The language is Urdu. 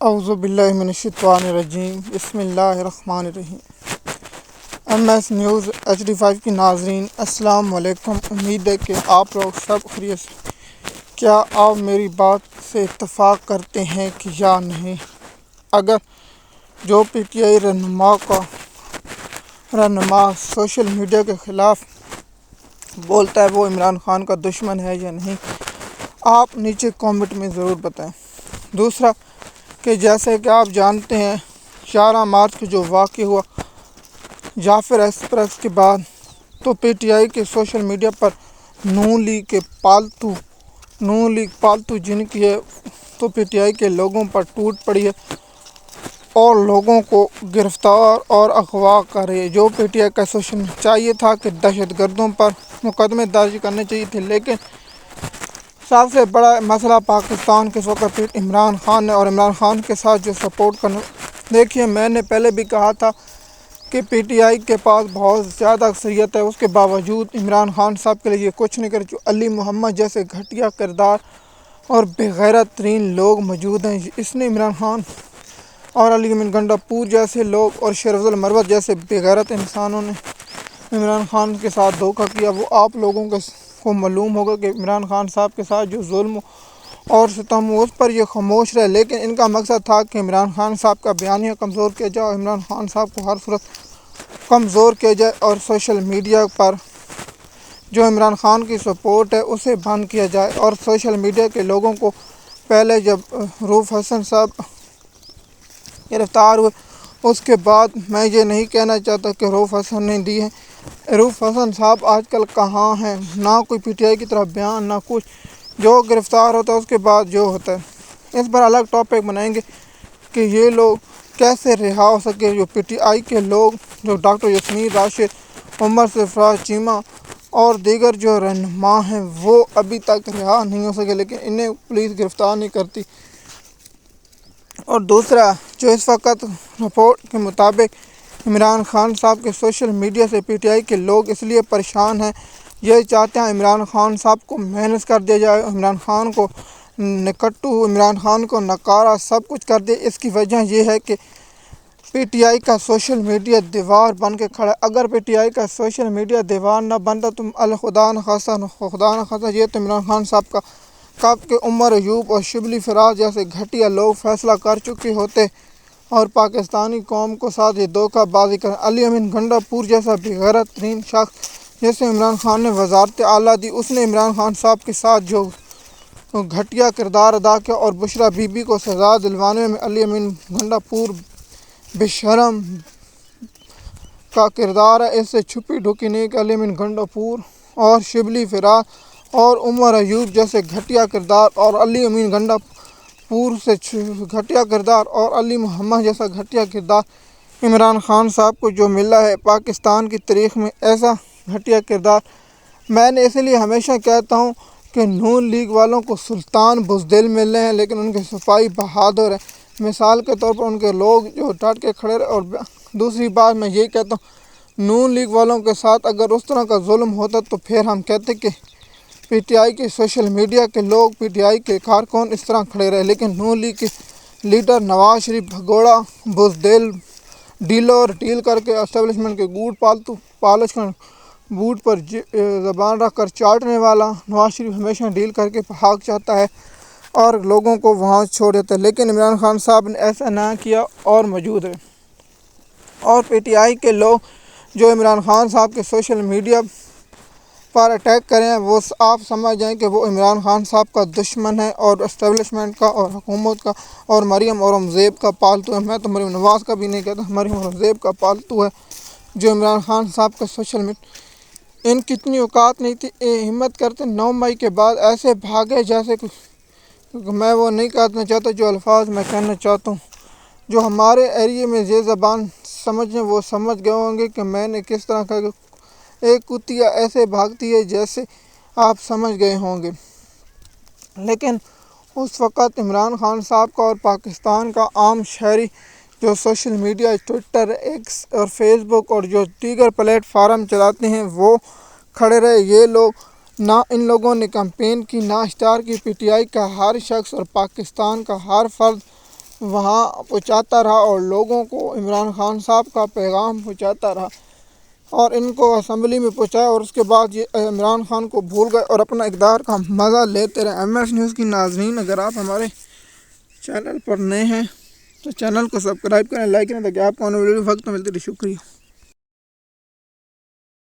اعوذ باللہ من الشیطان الرجیم، بسم اللہ الرحمن الرحیم۔ MS نیوز HD5 کی ناظرین السلام علیکم۔ امید ہے کہ آپ لوگ سب خیریت سے۔ کیا آپ میری بات سے اتفاق کرتے ہیں کہ یا نہیں؟ اگر جو PTI رہنما سوشل میڈیا کے خلاف بولتا ہے وہ عمران خان کا دشمن ہے یا نہیں، آپ نیچے کامنٹ میں ضرور بتائیں۔ دوسرا کہ جیسے کہ آپ جانتے ہیں 11 مارچ کو جو واقع ہوا جعفر ایکسپریس کے بعد، تو PTI کے سوشل میڈیا پر نون لیگ پالتو جن کی ہے تو PTI کے لوگوں پر ٹوٹ پڑی ہے اور لوگوں کو گرفتار اور اغوا کر رہی ہے۔ جو PTI کا سوشل چاہیے تھا کہ دہشت گردوں پر مقدمے درج کرنے چاہیے تھے، لیکن سب سے بڑا مسئلہ پاکستان کے وقت عمران خان ہے اور عمران خان کے ساتھ جو سپورٹ کرنا۔ دیکھیے، میں نے پہلے بھی کہا تھا کہ PTI کے پاس بہت زیادہ اکثریت ہے، اس کے باوجود عمران خان صاحب کے لیے کچھ نہیں کر جو علی محمد جیسے گھٹیا کردار اور بے غیرت ترین لوگ موجود ہیں۔ اس نے عمران خان اور علی امین گنڈا پور جیسے لوگ اور شیر افضل مروت جیسے بے غیرت انسانوں نے عمران خان کے ساتھ دھوکہ کیا۔ وہ آپ لوگوں کو معلوم ہوگا کہ عمران خان صاحب کے ساتھ جو ظلم اور ستم اس پر یہ خاموش رہے، لیکن ان کا مقصد تھا کہ عمران خان صاحب کا بیانیہ کمزور کیا جائے اور عمران خان صاحب کو ہر صورت کمزور کیا جائے اور سوشل میڈیا پر جو عمران خان کی سپورٹ ہے اسے بند کیا جائے۔ اور سوشل میڈیا کے لوگوں کو پہلے جب رؤف حسن صاحب گرفتار ہوئے، اس کے بعد میں یہ نہیں کہنا چاہتا کہ رؤف حسن نے دی ہے۔ رؤف حسن صاحب آج کل کہاں ہیں؟ نہ کوئی PTI کی طرف بیان، نہ کچھ۔ جو گرفتار ہوتا ہے اس کے بعد جو ہوتا ہے، اس پر الگ ٹاپک بنائیں گے کہ یہ لوگ کیسے رہا ہو سکے۔ جو PTI کے لوگ جو ڈاکٹر یاسمین راشد، عمر سرفراز چیمہ اور دیگر جو رہنما ہیں وہ ابھی تک رہا نہیں ہو سکے، لیکن انہیں پولیس گرفتار نہیں کرتی۔ اور دوسرا، جو اس وقت رپورٹ کے مطابق عمران خان صاحب کے سوشل میڈیا سے PTI کے لوگ اس لیے پریشان ہیں، یہ چاہتے ہیں عمران خان صاحب کو مینس کر دیا جائے، عمران خان کو نکٹو، عمران خان کو نکارا، سب کچھ کر دے۔ اس کی وجہ یہ ہے کہ PTI کا سوشل میڈیا دیوار بن کے کھڑا ہے۔ اگر PTI کا سوشل میڈیا دیوار نہ بنتا تو خدا نخواستہ یہ تو عمران خان صاحب کا کب کے عمر ایوب اور شبلی فراز جیسے گھٹیا لوگ فیصلہ کر چکے ہوتے اور پاکستانی قوم کو ساتھ یہ دھوکہ بازی کر۔ علی امین گنڈا پور جیسا بے غیرت ترین شخص جیسے عمران خان نے وزارت اعلیٰ دی، اس نے عمران خان صاحب کے ساتھ جو گھٹیا کردار ادا کیا اور بشرا بی بی کو سزا دلوانے میں علی امین گنڈا پور بے شرم کا کردار ہے۔ اس سے چھپی ڈھکی نہیں کہ علی امین گنڈا پور اور شبلی فراز اور عمر ایوب جیسے گھٹیا کردار اور علی امین گنڈا پور سے گھٹیا کردار اور علی محمد جیسا گھٹیا کردار عمران خان صاحب کو جو ملا ہے پاکستان کی تاریخ میں، ایسا گھٹیا کردار میں نے اس لیے ہمیشہ کہتا ہوں کہ نون لیگ والوں کو سلطان بزدل ملے ہیں، لیکن ان کے سپاہی بہادر ہیں۔ مثال کے طور پر ان کے لوگ جو ڈٹ کے کھڑے رہے۔ اور دوسری بات میں یہ کہتا ہوں، نون لیگ والوں کے ساتھ اگر اس طرح کا ظلم ہوتا تو پھر ہم کہتے کہ PTI کے سوشل میڈیا کے لوگ، PTI کے کارکن اس طرح کھڑے رہے، لیکن نون لیگ کے لیڈر نواز شریف بھگوڑا، بزدل، ڈیلر ڈیل کر کے اسٹیبلشمنٹ کے گوٹ پالش کر بوٹ پر زبان رکھ کر چاٹنے والا نواز شریف ہمیشہ ڈیل کر کے بھاگ جاتا ہے اور لوگوں کو وہاں چھوڑ دیتا ہے، لیکن عمران خان صاحب نے ایسا نہ کیا اور موجود ہے۔ اور PTI کے لوگ جو عمران خان صاحب کے سوشل میڈیا پر اٹیک کریں، وہ آپ سمجھ جائیں کہ وہ عمران خان صاحب کا دشمن ہے اور اسٹیبلشمنٹ کا اور حکومت کا اور مریم اورنگزیب کا پالتو ہے۔ میں تو مریم نواز کا بھی نہیں کہتا، مریم اورنگزیب کا پالتو ہے جو عمران خان صاحب کا سوشل میڈیا۔ ان کی اتنی اوقات نہیں تھی، ہمت کرتے 9 مئی کے بعد ایسے بھاگے جیسے میں وہ نہیں کہنا چاہتا جو الفاظ میں کہنا چاہتا ہوں۔ جو ہمارے ایریے میں یہ زبان سمجھیں وہ سمجھ گئے ہوں گے کہ میں نے کس طرح کہا کہ ایک کتیا ایسے بھاگتی ہے جیسے آپ سمجھ گئے ہوں گے۔ لیکن اس وقت عمران خان صاحب کا اور پاکستان کا عام شہری جو سوشل میڈیا، ٹویٹر، ایکس اور فیس بک اور جو دیگر پلیٹ فارم چلاتے ہیں وہ کھڑے رہے۔ یہ لوگ نہ ان لوگوں نے کمپین کی، نہ اسٹار کی۔ PTI کا ہر شخص اور پاکستان کا ہر فرد وہاں پہنچاتا رہا اور لوگوں کو عمران خان صاحب کا پیغام پہنچاتا رہا اور ان کو اسمبلی میں پہنچایا، اور اس کے بعد یہ عمران خان کو بھول گئے اور اپنا اقتدار کا مزہ لیتے رہے۔ ایم ایس نیوز کی ناظرین، اگر آپ ہمارے چینل پر نئے ہیں تو چینل کو سبسکرائب کریں، لائک کریں، تاکہ آپ کو آنے والی وقت میں ملتی رہے۔ شکریہ۔